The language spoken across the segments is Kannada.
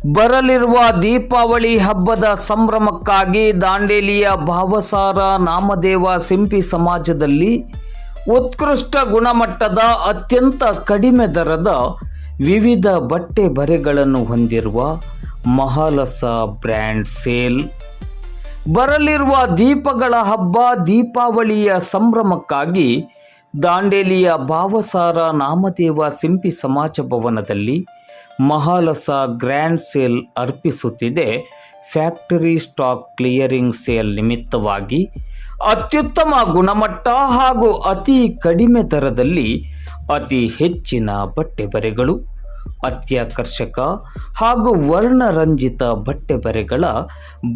ಬರಲಿರುವ ದೀಪಾವಳಿ ಹಬ್ಬದ ಸಂಭ್ರಮಕ್ಕಾಗಿ ದಾಂಡೇಲಿಯ ಭಾವಸಾರ ನಾಮದೇವ ಸಿಂಪಿ ಸಮಾಜದಲ್ಲಿ ಉತ್ಕೃಷ್ಟ ಗುಣಮಟ್ಟದ ಅತ್ಯಂತ ಕಡಿಮೆ ದರದ ವಿವಿಧ ಬಟ್ಟೆ ಬರೆಗಳನ್ನು ಹೊಂದಿರುವ ಮಹಾಲಸ ಬ್ರ್ಯಾಂಡ್ ಸೇಲ್. ಬರಲಿರುವ ದೀಪಗಳ ಹಬ್ಬ ದೀಪಾವಳಿಯ ಸಂಭ್ರಮಕ್ಕಾಗಿ ದಾಂಡೇಲಿಯ ಭಾವಸಾರ ನಾಮದೇವ ಸಿಂಪಿ ಸಮಾಜ ಭವನದಲ್ಲಿ ಮಹಾಲಸ ಗ್ರ್ಯಾಂಡ್ ಸೇಲ್ ಅರ್ಪಿಸುತ್ತಿದೆ. ಫ್ಯಾಕ್ಟರಿ ಸ್ಟಾಕ್ ಕ್ಲಿಯರಿಂಗ್ ಸೇಲ್ ನಿಮಿತ್ತವಾಗಿ ಅತ್ಯುತ್ತಮ ಗುಣಮಟ್ಟ ಹಾಗೂ ಅತಿ ಕಡಿಮೆ ದರದಲ್ಲಿ ಅತಿ ಹೆಚ್ಚಿನ ಬಟ್ಟೆ ಬರೆಗಳು, ಅತ್ಯಾಕರ್ಷಕ ಹಾಗೂ ವರ್ಣರಂಜಿತ ಬಟ್ಟೆ ಬರೆಗಳ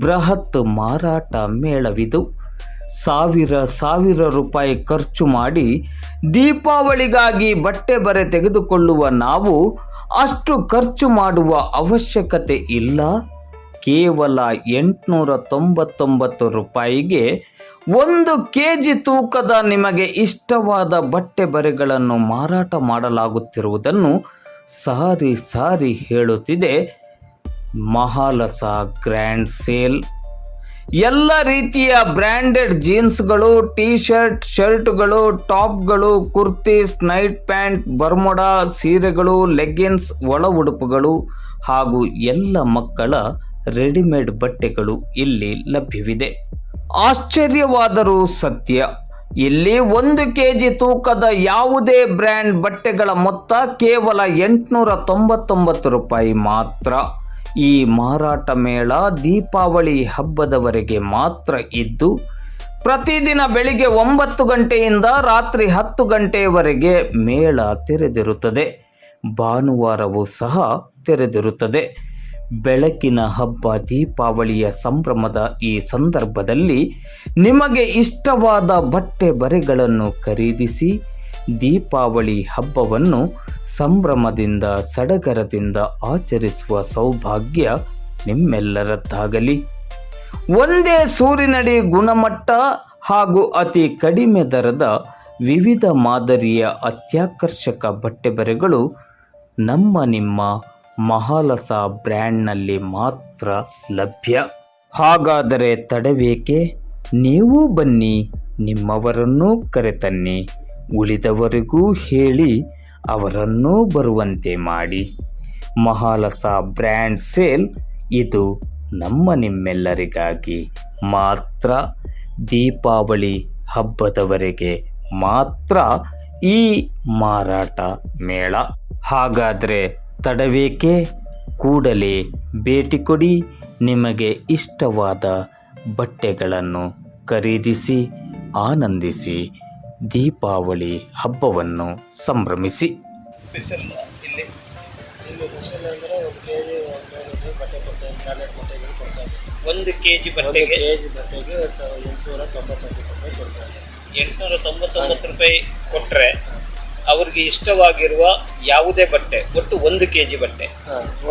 ಬೃಹತ್ ಮಾರಾಟ ಮೇಳವಿದು. ಸಾವಿರ ರೂಪಾಯಿ ಖರ್ಚು ಮಾಡಿ ದೀಪಾವಳಿಗಾಗಿ ಬಟ್ಟೆ ಬರೆ ತೆಗೆದುಕೊಳ್ಳುವ ನಾವು ಅಷ್ಟು ಖರ್ಚು ಮಾಡುವ ಅವಶ್ಯಕತೆ ಇಲ್ಲ. ಕೇವಲ 899 ರೂಪಾಯಿಗೆ 1 kg ತೂಕದ ನಿಮಗೆ ಇಷ್ಟವಾದ ಬಟ್ಟೆ ಬರೆಗಳನ್ನು ಮಾರಾಟ ಮಾಡಲಾಗುತ್ತಿರುವುದನ್ನು ಸಾರಿ ಹೇಳುತ್ತಿದೆ ಮಹಾಲಸ ಗ್ರ್ಯಾಂಡ್ ಸೇಲ್. ಎಲ್ಲ ರೀತಿಯ ಬ್ರ್ಯಾಂಡೆಡ್ ಜೀನ್ಸ್ಗಳು, ಟೀ ಶರ್ಟ್ಗಳು, ಟಾಪ್ಗಳು, ಕುರ್ತೀಸ್, ನೈಟ್ ಪ್ಯಾಂಟ್, ಬರ್ಮುಡಾ ಸೀರೆಗಳು, ಲೆಗ್ಗಿನ್ಸ್, ಒಳ ಉಡುಪುಗಳು ಹಾಗೂ ಎಲ್ಲ ಮಕ್ಕಳ ರೆಡಿಮೇಡ್ ಬಟ್ಟೆಗಳು ಇಲ್ಲಿ ಲಭ್ಯವಿದೆ. ಆಶ್ಚರ್ಯವಾದರೂ ಸತ್ಯ, ಇಲ್ಲಿ 1 kg ತೂಕದ ಯಾವುದೇ ಬ್ರ್ಯಾಂಡ್ ಬಟ್ಟೆಗಳ ಮೊತ್ತ ಕೇವಲ 899 ರೂಪಾಯಿ ಮಾತ್ರ. ಈ ಮಾರಾಟ ಮೇಳ ದೀಪಾವಳಿ ಹಬ್ಬದವರೆಗೆ ಮಾತ್ರ ಇದ್ದು ಪ್ರತಿದಿನ ಬೆಳಿಗ್ಗೆ 9 ಗಂಟೆಯಿಂದ ರಾತ್ರಿ 10 ಗಂಟೆಯವರೆಗೆ ಮೇಳ ತೆರೆದಿರುತ್ತದೆ. ಭಾನುವಾರವೂ ಸಹ ತೆರೆದಿರುತ್ತದೆ. ಬೆಳಕಿನ ಹಬ್ಬ ದೀಪಾವಳಿಯ ಸಂಭ್ರಮದ ಈ ಸಂದರ್ಭದಲ್ಲಿ ನಿಮಗೆ ಇಷ್ಟವಾದ ಬಟ್ಟೆ ಬರೆಗಳನ್ನು ಖರೀದಿಸಿ ದೀಪಾವಳಿ ಹಬ್ಬವನ್ನು ಸಂಭ್ರಮದಿಂದ ಸಡಗರದಿಂದ ಆಚರಿಸುವ ಸೌಭಾಗ್ಯ ನಿಮ್ಮೆಲ್ಲರದ್ದಾಗಲಿ. ಒಂದೇ ಸೂರಿನಡಿ ಗುಣಮಟ್ಟ ಹಾಗೂ ಅತಿ ಕಡಿಮೆ ದರದ ವಿವಿಧ ಮಾದರಿಯ ಅತ್ಯಾಕರ್ಷಕ ಬಟ್ಟೆ ಬರೆಗಳು ನಿಮ್ಮ ಮಹಾಲಸ ಬ್ರ್ಯಾಂಡ್ನಲ್ಲಿ ಮಾತ್ರ ಲಭ್ಯ. ಹಾಗಾದರೆ ತಡವೇಕೆ? ನೀವು ಬನ್ನಿ, ನಿಮ್ಮವರನ್ನೂ ಕರೆತನ್ನಿ, ಉಳಿದವರಿಗೂ ಹೇಳಿ ಅವರನ್ನೂ ಬರುವಂತೆ ಮಾಡಿ. ಮಹಾಲಸ ಬ್ರ್ಯಾಂಡ್ ಸೇಲ್ ಇದು ನಿಮ್ಮೆಲ್ಲರಿಗಾಗಿ ಮಾತ್ರ. ದೀಪಾವಳಿ ಹಬ್ಬದವರೆಗೆ ಮಾತ್ರ ಈ ಮಾರಾಟ ಮೇಳ. ಹಾಗಾದರೆ ತಡವೇಕೆ? ಕೂಡಲೇ ಭೇಟಿ ಕೊಡಿ. ನಿಮಗೆ ಇಷ್ಟವಾದ ಬಟ್ಟೆಗಳನ್ನು ಖರೀದಿಸಿ ಆನಂದಿಸಿ ದೀಪಾವಳಿ ಹಬ್ಬವನ್ನು ಸಂಭ್ರಮಿಸಿ. ಸ್ಪೆಷಲ್ ಇಲ್ಲಿ ಸ್ಪೆಷಲ್ ಅಂದರೆ 1 kg ಬಟ್ಟೆಗಳು ಕೊಡ್ತಾ ಇದ್ದೀವಿ. 1 kg ಬಟ್ಟೆಗೆ 899 ರೂಪಾಯಿ ಕೊಡ್ತಾ ಇದ್ದೀವಿ. 899 ರೂಪಾಯಿ ಕೊಟ್ಟರೆ ಅವ್ರಿಗೆ ಇಷ್ಟವಾಗಿರುವ ಯಾವುದೇ ಬಟ್ಟೆ, ಒಟ್ಟು 1 kg ಬಟ್ಟೆ.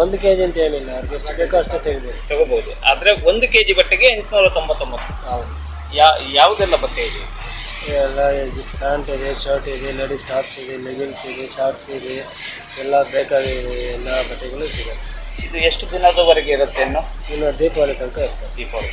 1 kg ಅಂತ ಏನಿಲ್ಲ, ಅವ್ರಿಗೆ ಎಷ್ಟು ಬೇಕೋ ಅಷ್ಟೇ ತಗೋಬಹುದು. ಆದರೆ 1 kg ಬಟ್ಟೆಗೆ 899. ಹೌದು. ಯಾವುದೆಲ್ಲ ಬಟ್ಟೆ ಇದೆ? ಎಲ್ಲ ಪ್ಯಾಂಟ್ ಇದೆ, ಶರ್ಟ್ ಇದೆ, ಲೇಡೀಸ್ ಟಾಪ್ಸ್ ಇದೆ, ಲೆಗಿನ್ಸ್ ಇದೆ, ಶಾರ್ಟ್ಸ್ ಇದೆ, ಎಲ್ಲ ಬೇಕಾಗಿರೋ ಎಲ್ಲ ಬಟ್ಟೆಗಳು ಸಿಗುತ್ತೆ. ಇದು ಎಷ್ಟು ದಿನದವರೆಗೆ ಇರುತ್ತೆ? ಇನ್ನು ದೀಪಾವಳಿ ತನಕ ಇರ್ತದೆ. ದೀಪಾವಳಿ